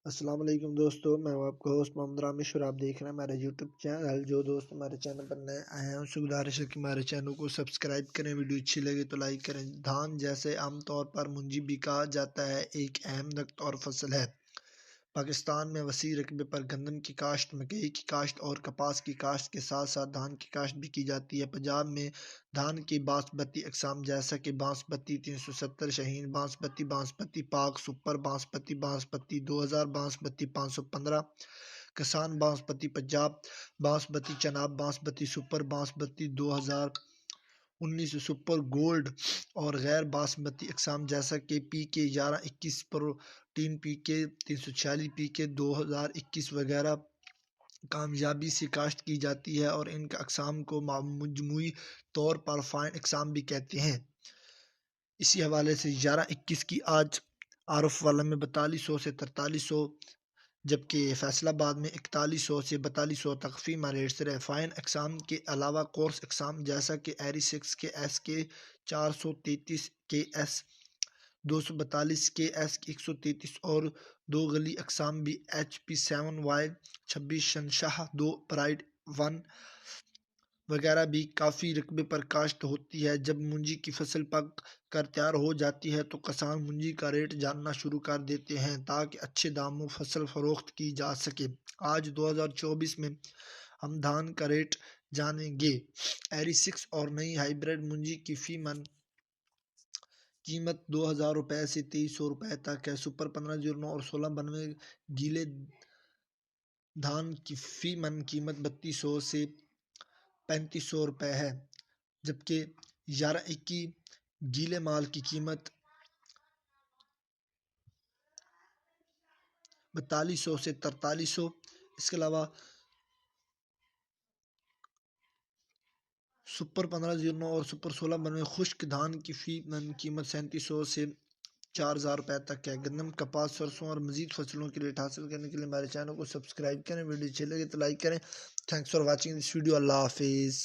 السلام علیکم دوستو، میں آپ کا ہوسٹ محمد رامش اور آپ دیکھ رہے ہیں ہمارا یوٹیوب چینل۔ جو دوست ہمارے چینل پر نئے آئے ہیں ان سے گزارش ہے کہ ہمارے چینل کو سبسکرائب کریں، ویڈیو اچھی لگے تو لائک کریں۔ دھان جیسے عام طور پر منجی بھی کہا جاتا ہے ایک اہم نقط اور فصل ہے۔ پاکستان میں وسیع رقبے پر گندم کی کاشت، مکئی کی کاشت اور کپاس کی کاشت کے ساتھ ساتھ دھان کی کاشت بھی کی جاتی ہے۔ پنجاب میں دھان کی باسمتی اقسام جیسا کہ باسمتی 370، شاہین باسمتی، باسمتی پاک، سپر باسمتی، باسمتی 2000، باسمتی 515، کسان basmati, Punjab basmati, Chenab basmati, super basmati 2019، super gold اور غیر باسمتی اقسام جیسا کہ پی کے 1121، پروٹین پی کے 346، پی کے 2021 وغیرہ کامیابی سے کاشت کی جاتی ہے، اور ان کے اقسام کو مجموعی طور پر فائن اقسام بھی کہتے ہیں۔ اسی حوالے سے 1121 کی آج عارف والا میں 4200 سے 4300، جبکہ فیصل آباد میں 4100 سے 4200 تک فی ماہ ریٹ سے ہے۔ فائن اقسام کے علاوہ کورس اقسام جیسا کہ ایری 6 کے ایس کے 433 کے ایس 242 کے ایس 133 اور دو گلی اقسام بھی ایچ پی 7 وائی 26 شنشاہ 2 پرائڈ 1 وغیرہ بھی کافی رقبے پر کاشت ہوتی ہے۔ جب منجی کی فصل پک کر تیار ہو جاتی ہے تو کسان منجی کا ریٹ جاننا شروع کر دیتے ہیں تاکہ اچھے داموں فصل فروخت کی جا سکے۔ آج 2024 میں ہم دھان کا ریٹ جانیں گے۔ ایری 6 اور نئی ہائیبریڈ منجی کی فی من قیمت 2000 روپے سے 2300 روپے تک ہے۔ سپر 1509 اور 1692 گیلے دھان کی فی من قیمت 3200 سے 3500 روپے ہے، جبکہ 1121 گیلے مال کی قیمت 4200 سے 4300۔ اس کے علاوہ سپر 1509 اور سپر 1692 خشک دھان کی فی من قیمت 3700 سے 4000 روپے تک ہے۔ گندم، کپاس، سرسوں اور مزید فصلوں کی ریٹ حاصل کرنے کے لیے ہمارے چینل کو سبسکرائب کریں، ویڈیو اچھے لگے تو لائک کریں۔ Thanks for watching this video. Allah حافظ۔